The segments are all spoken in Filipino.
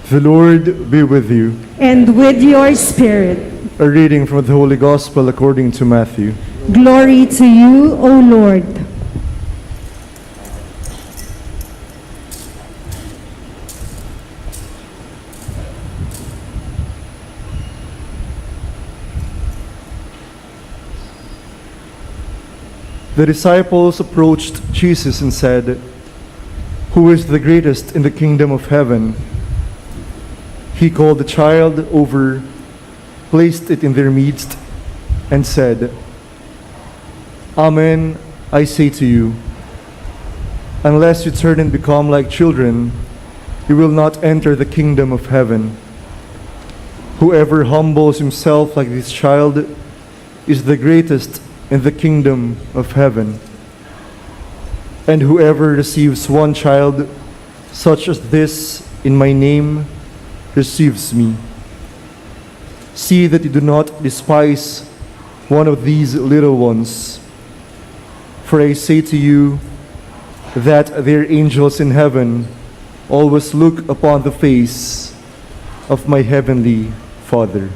The Lord be with you. And with your spirit. A reading from the Holy Gospel according to Matthew. Glory to you, O Lord. The disciples approached Jesus and said, "Who is the greatest in the kingdom of heaven?" He called the child over, placed it in their midst, and said, "Amen, I say to you, unless you turn and become like children, you will not enter the kingdom of heaven. Whoever humbles himself like this child is the greatest in the kingdom of heaven. And whoever receives one child such as this in my name receives me. See that you do not despise one of these little ones. For I say to you that their angels in heaven always look upon the face of my heavenly Father."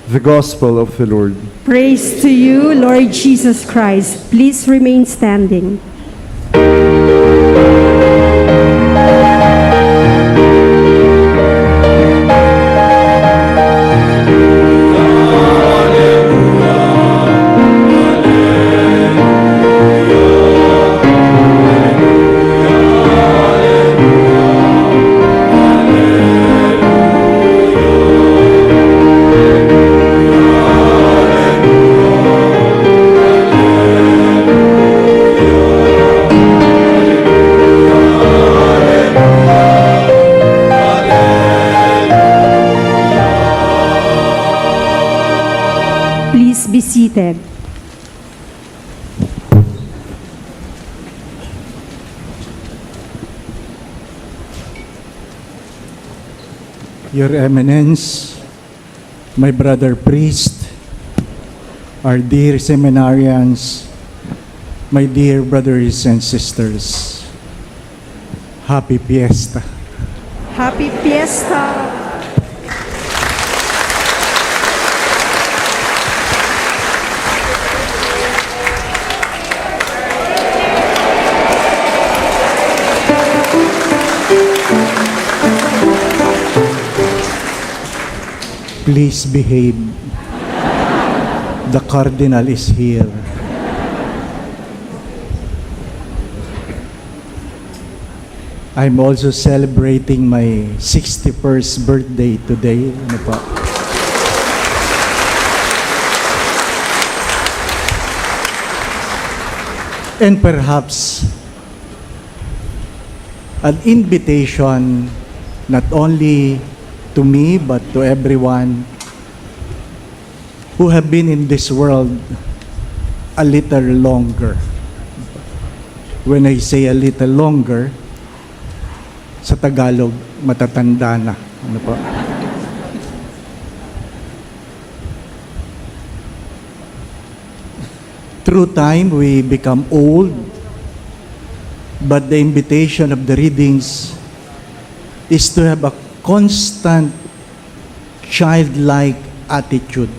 The Gospel of the Lord. Praise to you, Lord Jesus Christ. Please remain standing. Please be seated. Your Eminence, my brother priest, our dear seminarians, my dear brothers and sisters, Happy Fiesta. Happy Fiesta! Please behave. The Cardinal is here. I'm also celebrating my 61st birthday today. Ano pa? And perhaps an invitation not only to me but to everyone who have been in this world a little longer. When I say a little longer, sa Tagalog, matatanda na. Ano po? Through time, we become old, but the invitation of the readings is to have a constant childlike attitude.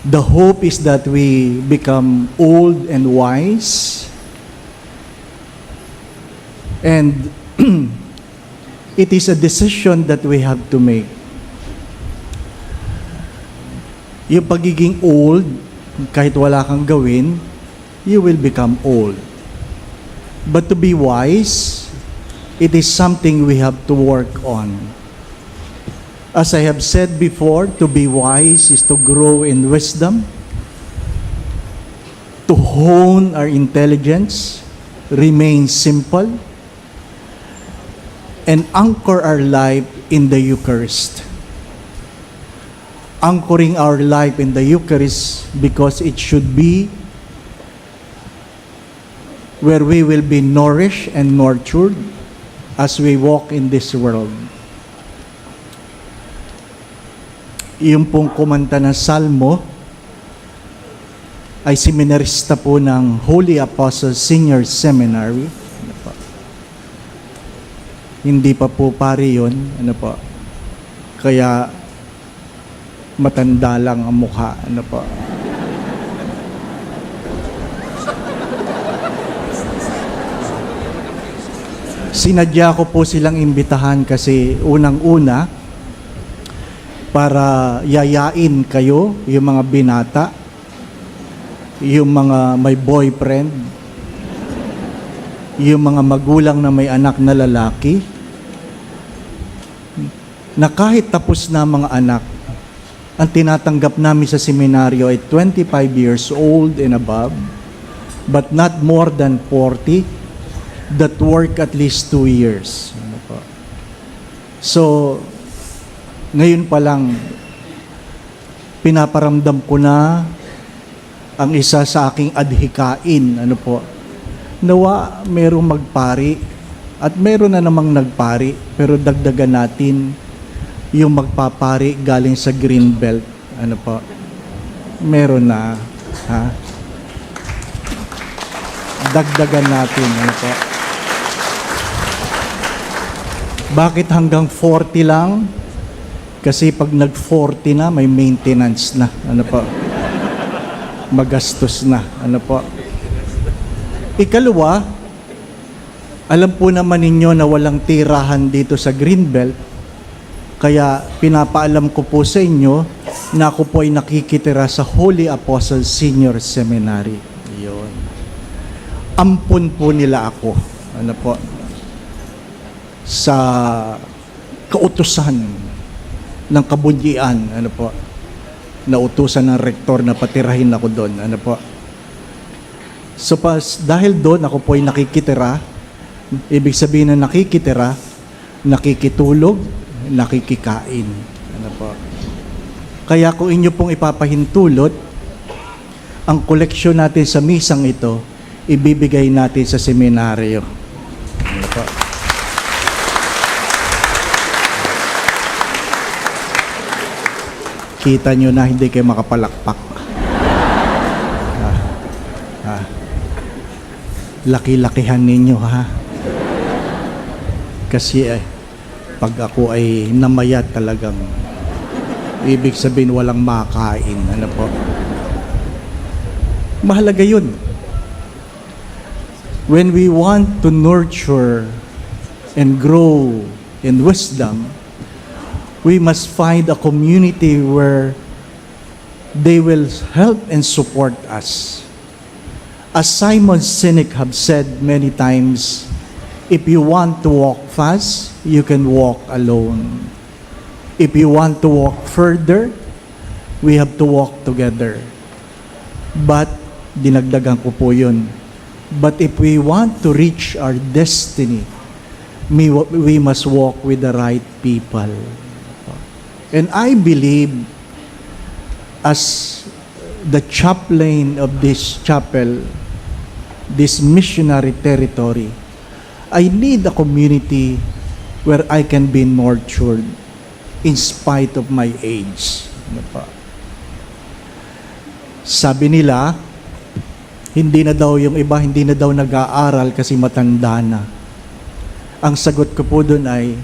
The hope is that we become old and wise, and it is a decision that we have to make. Yung pagiging old, kahit wala kang gawin, you will become old. But to be wise, it is something we have to work on. As I have said before, to be wise is to grow in wisdom, to hone our intelligence, remain simple, and anchor our life in the Eucharist. Anchoring our life in the Eucharist because it should be where we will be nourished and nurtured as we walk in this world. Yung pong kumanta ng Salmo, ay seminarista po ng Holy Apostles Senior Seminary. Ano po? Hindi pa po pari yun. Ano po? Kaya matanda lang ang mukha. Ano po? Sinadya ko po silang imbitahan kasi unang-una para yayain kayo, yung mga binata, yung mga may boyfriend, yung mga magulang na may anak na lalaki, na kahit tapos na mga anak, ang tinatanggap namin sa seminaryo ay 25 years old and above, but not more than 40, that work at least 2 years. Ano po? So, ngayon pa lang, pinaparamdam ko na ang isa sa aking adhikain. Ano po? Nawa, merong magpari at meron na namang nagpari, pero dagdagan natin yung magpapari galing sa Greenbelt. Ano po? Meron na. Ha? Dagdagan natin. Ano po? Bakit hanggang 40 lang? Kasi pag nag-40 na, may maintenance na. Ano po? Magastos na. Ano po? Ikalawa, alam po naman ninyo na walang tirahan dito sa Greenbelt. Kaya pinapaalam ko po sa inyo na ako po ay nakikitira sa Holy Apostles Senior Seminary. Yun. Ampun po nila ako. Ano po? Sa kautusan ng kabunyian, ano po, nautusan ng rektor na patirahin ako doon, ano po. So dahil doon ako po ay nakikitira, ibig sabihin na nakikitira, nakikitulog, nakikikain, ano po. Kaya kung inyo pong ipapahintulot, ang koleksyon natin sa misang ito, ibibigay natin sa seminaryo. Ano po. Kita nyo na hindi kayo makapalakpak. Laki-lakihan ninyo, ha? Kasi pag ako ay namayat talagang, ibig sabihin walang makain. Ano po? Mahalaga yun. When we want to nurture and grow in wisdom, we must find a community where they will help and support us. As Simon Sinek have said many times, if you want to walk fast, you can walk alone. If you want to walk further, we have to walk together. But, dinagdagan ko po yun. But if we want to reach our destiny, we must walk with the right people. And I believe, as the chaplain of this chapel, this missionary territory, I need a community where I can be nurtured in spite of my age. Ano pa? Sabi nila, hindi na daw yung iba, hindi na daw nag-aaral kasi matanda na. Ang sagot ko po doon ay,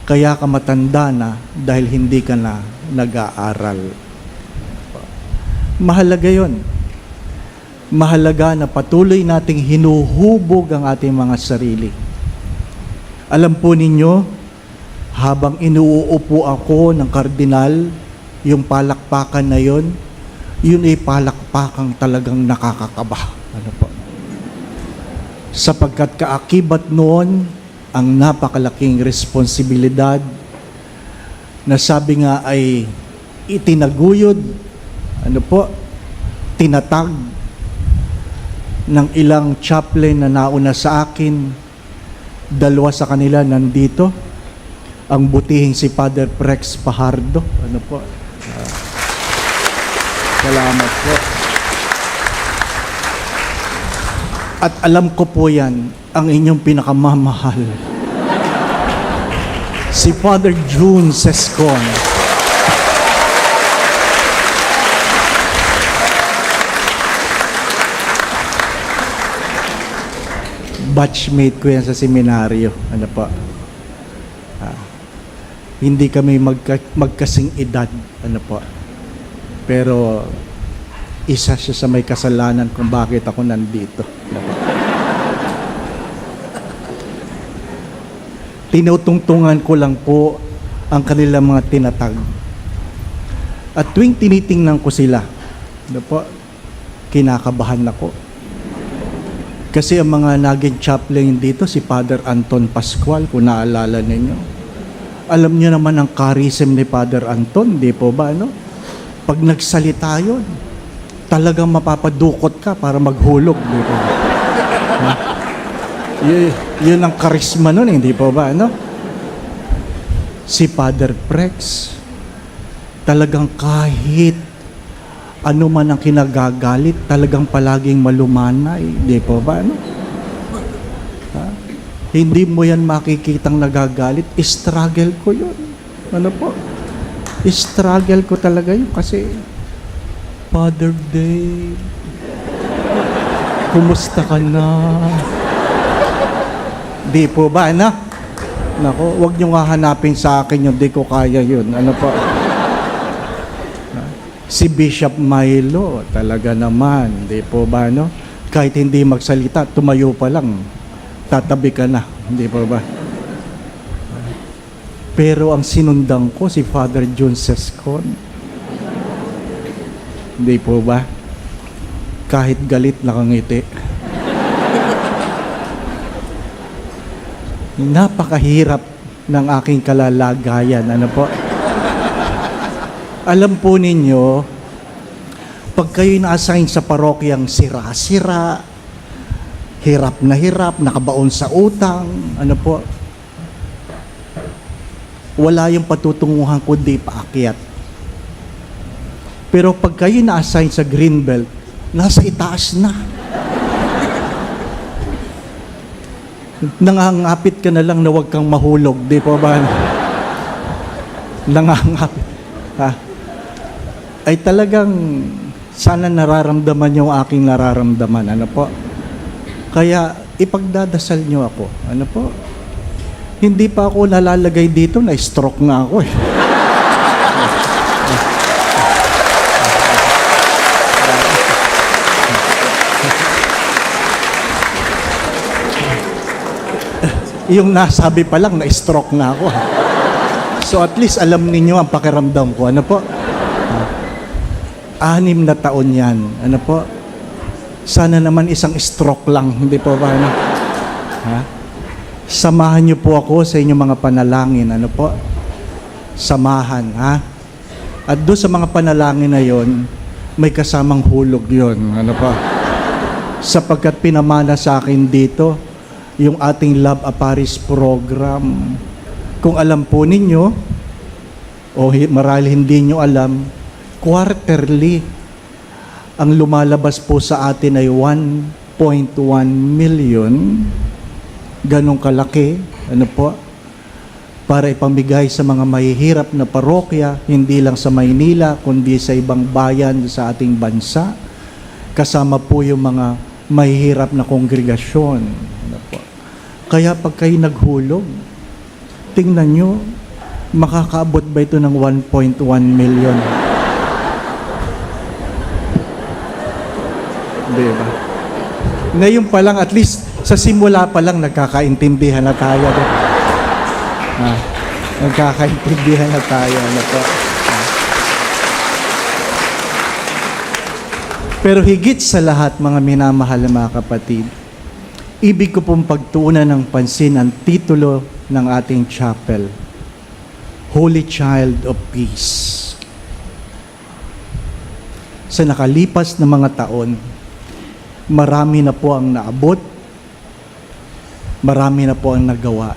kaya ka matanda na dahil hindi ka na nag-aaral. Mahalaga yon. Mahalaga na patuloy nating hinuhubog ang ating mga sarili. Alam po ninyo, habang inuupo ako ng kardinal, yung palakpakan na yon, yun ay palakpakang talagang nakakakaba. Ano po? Sapagkat kaakibat noon, ang napakalaking responsibilidad na sabi nga ay itinaguyod, ano po, tinatag ng ilang chaplain na nauna sa akin. Dalawa sa kanila nandito, ang butihing si Father Prex Pajardo. Ano po? Salamat po. At alam ko po yan, ang inyong pinakamamahal. Si Father June Sescon. Batchmate ko yan sa seminaryo. Ano po? Hindi kami magkasing edad. Ano po? Pero isa siya sa may kasalanan kung bakit ako nandito. Ano po? Tinutungtungan ko lang po ang kanilang mga tinatag. At tuwing tinitingnan ko sila, ano po, kinakabahan ako. Kasi ang mga naging chaplain dito, si Father Anton Pascual, kung naalala ninyo. Alam niyo naman ang charism ni Father Anton, di po ba, no? Pag nagsalita yun, talagang mapapadukot ka para maghulog, di po ba? Yun ang karisma nun, hindi po ba, no? Si Father Prex, talagang kahit ano man ang kinagagalit, talagang palaging malumanay. Di po ba, ano? Hindi mo yan makikitang nagagalit. Struggle ko yun. Ano po? Struggle ko talaga yun kasi Father Dave, kumusta ka na? Di po ba, ano? Nako, wag niyo nga hanapin sa akin yung di ko kaya yun. Ano po? Si Bishop Milo, talaga naman, di po ba, no? Kahit hindi magsalita, tumayo pa lang, tatabi ka na, di po ba? Pero ang sinundan ko, si Father John Sescon. Di po ba? Kahit galit, nakangiti. Napakahirap ng aking kalalagayan, ano po? Alam po ninyo, pag kayo na-assign sa parokyang sira-sira, hirap, nakabaon sa utang, ano po, wala yung patutunguhan kundi paakyat. Pero pag kayo na-assign sa Greenbelt, nasa itaas na. Nangangapit ka na lang na huwag kang mahulog, di po ba? Nangangapit. Ay talagang sana nararamdaman yung aking nararamdaman. Ano po? Kaya ipagdadasal nyo ako. Ano po? Hindi pa ako nalalagay dito, na-stroke na ako eh. Yung nasabi pa lang, na-stroke na ako. So at least alam ninyo ang pakiramdam ko. Ano po? 6 na taon yan. Ano po? Sana naman isang stroke lang. Hindi po ba? Ano? Samahan niyo po ako sa inyong mga panalangin. Ano po? Samahan. Ha? At doon sa mga panalangin na yon, may kasamang hulog yon. Ano po? Sapagkat pinamana sa akin dito yung ating Love Aparis program. Kung alam po ninyo, o marahil hindi nyo alam, quarterly, ang lumalabas po sa atin ay 1.1 million, ganong kalaki, ano po, para ipamigay sa mga mahihirap na parokya, hindi lang sa Maynila, kundi sa ibang bayan sa ating bansa, kasama po yung mga mahihirap na kongregasyon. Ano po. Kaya pag kayo naghulog, tingnan nyo, makakaabot ba ito ng 1.1 million? Diba? Ngayon pa lang, at least sa simula pa lang, nagkakaintindihan na tayo. Nagkakaintindihan na tayo. Pero higit sa lahat, mga minamahal na mga kapatid, ibig ko pong pagtuunan ng pansin ang titulo ng ating chapel, Holy Child of Peace. Sa nakalipas na mga taon, marami na po ang naabot, marami na po ang nagawa.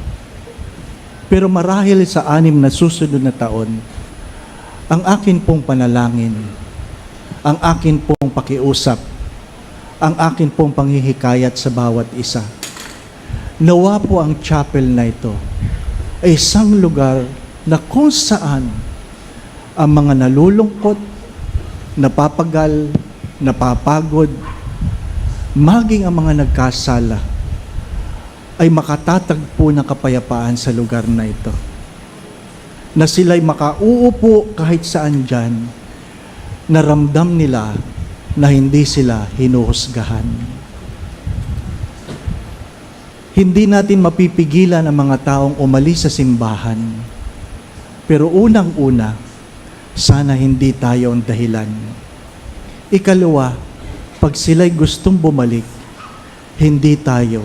Pero marahil sa 6 na susunod na taon, ang akin pong panalangin, ang akin pong pakiusap, ang akin pong panghihikayat sa bawat isa, nawa po ang chapel na ito ay isang lugar na kung saan ang mga nalulungkot, napapagal, napapagod, maging ang mga nagkasala ay makatatagpo ng kapayapaan sa lugar na ito. Na sila'y makauupo kahit saan dyan, na ramdam nila na hindi sila hinuhusgahan. Hindi natin mapipigilan ang mga taong umalis sa simbahan. Pero unang-una, sana hindi tayo ang dahilan. Ikalawa, pag sila'y gustong bumalik, hindi tayo.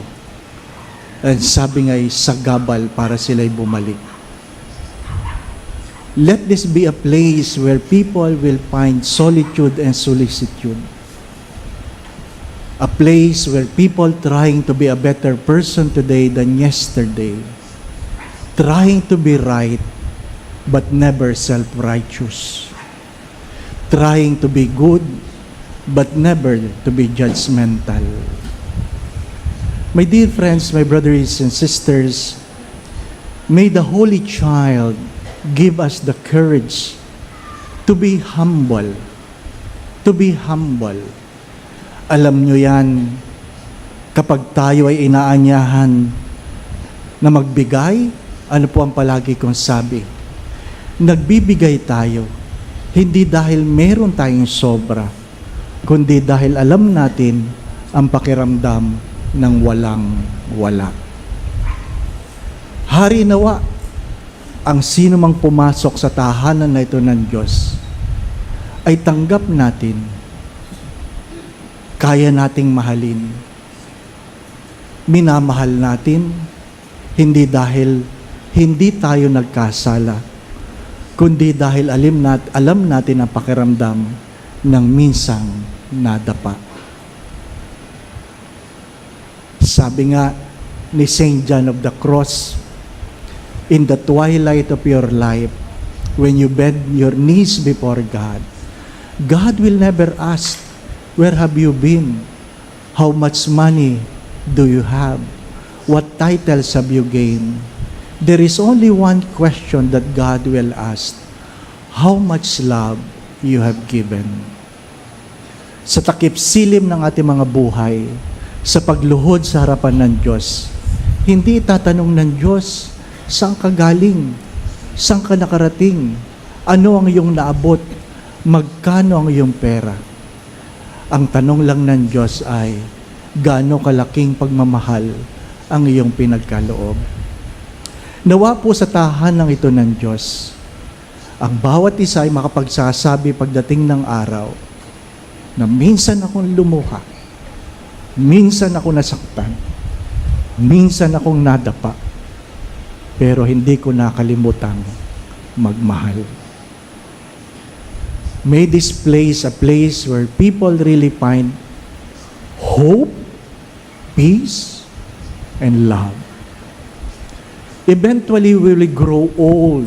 At sabi nga'y sagabal para sila'y bumalik. Let this be a place where people will find solitude and solicitude. A place where people trying to be a better person today than yesterday. Trying to be right, but never self-righteous. Trying to be good, but never to be judgmental. My dear friends, my brothers and sisters, may the Holy Child give us the courage to be humble. To be humble. Alam nyo yan, kapag tayo ay inaanyahan na magbigay, ano po ang palagi kong sabi? Nagbibigay tayo, hindi dahil meron tayong sobra, kundi dahil alam natin ang pakiramdam ng walang-wala. Hari nawa, ang sino mang pumasok sa tahanan na ito ng Diyos, ay tanggap natin, kaya nating mahalin, minamahal natin, hindi dahil hindi tayo nagkasala, kundi dahil alam natin ang pakiramdam ng minsang nadapa. Sabi nga ni St. John of the Cross, in the twilight of your life, when you bend your knees before God, God will never ask, where have you been? How much money do you have? What titles have you gained? There is only one question that God will ask, how much love you have given? Sa takip silim ng ating mga buhay, sa pagluhod sa harapan ng Diyos, hindi itatanong ng Diyos, saan ka galing? Saan ka nakarating? Ano ang iyong naabot? Magkano ang iyong pera? Ang tanong lang ng Diyos ay, gaano kalaking pagmamahal ang iyong pinagkaloob? Nawa po sa tahanan ito ng Diyos, ang bawat isa ay makapagsasabi pagdating ng araw na minsan akong lumuha, minsan ako nasaktan, minsan akong nadapa, pero hindi ko nakalimutang magmahal. May this place a place where people really find hope, peace, and love. Eventually, we will grow old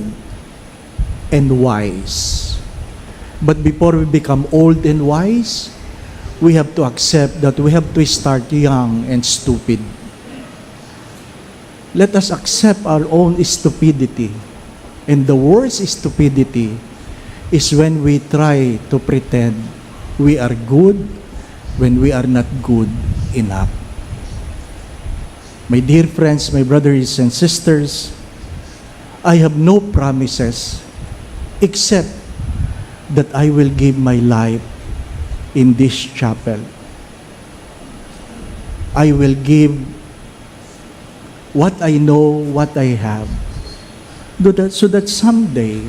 and wise. But before we become old and wise, we have to accept that we have to start young and stupid. Let us accept our own stupidity. And the worst stupidity is when we try to pretend we are good when we are not good enough. My dear friends, my brothers and sisters, I have no promises except that I will give my life in this chapel. I will give what I know, what I have, so that someday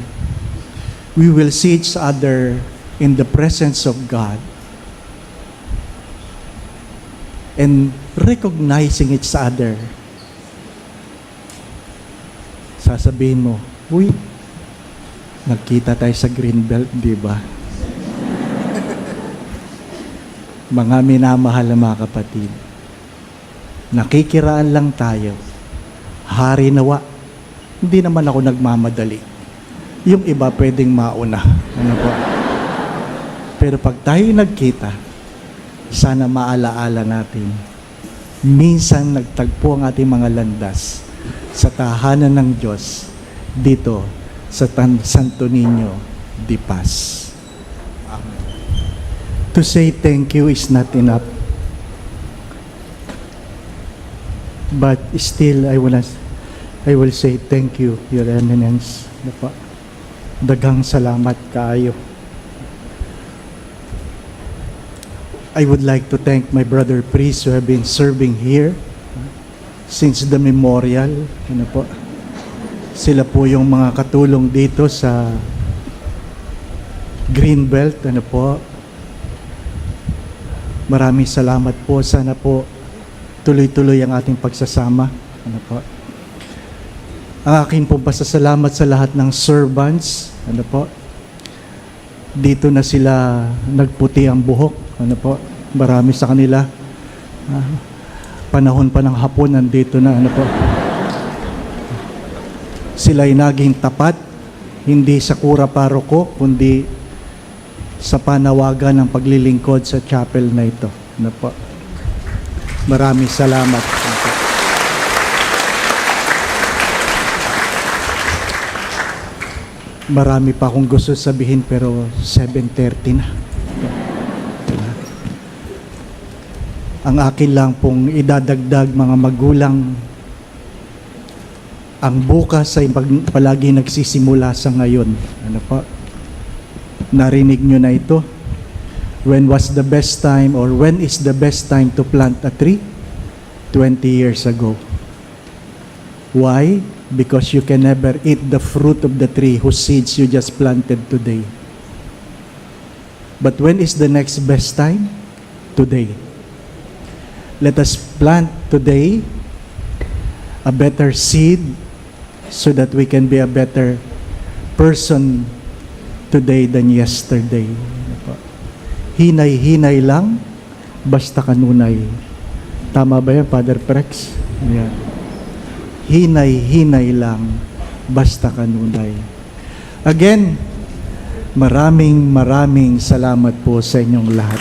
we will see each other in the presence of God and recognizing each other. Sasabihin mo, uy, nagkita tayo sa Greenbelt, di ba? Mga minamahal na mga kapatid, nakikiraan lang tayo. Hari nawa, hindi naman ako nagmamadali. Yung iba pwedeng mauna. Ano po? Pero pag tayo nagkita, sana maalaala natin, minsan nagtagpo ang ating mga landas sa tahanan ng Diyos dito sa Santo Niño de Paz. Amen. To say thank you is not enough. But still, I will say thank you, Your Eminence. Ano po? Daghang salamat kaayo. I would like to thank my brother priests who have been serving here since the memorial. Ano po? Sila po yung mga katulong dito sa Greenbelt. Ano po? Maraming salamat po. Sana po tuloy-tuloy ang ating pagsasama. Ano po? Ang aking po pasasalamat sa lahat ng servants. Ano po? Dito na sila nagputi ang buhok. Ano po? Marami sa kanila. Panahon pa ng hapon, nandito na. Ano po? Sila'y naging tapat, hindi sa kura paroko, kundi sa panawagan ng paglilingkod sa chapel na ito. Ano po? Maraming salamat. Ano po? Marami pa akong gusto sabihin pero 7:30 na. Ang akin lang pong idadagdag, mga magulang, ang bukas ay palagi nagsisimula sa ngayon. Ano po? Narinig nyo na ito? When was the best time or when is the best time to plant a tree? 20 years ago. Why? Because you can never eat the fruit of the tree whose seeds you just planted today. But when is the next best time? Today. Let us plant today a better seed so that we can be a better person today than yesterday. Hinay-hinay lang, basta kanunay. Tama ba yan, Father Prex? Yan. Hinay-hinay lang, basta kanunay. Again, maraming salamat po sa inyong lahat.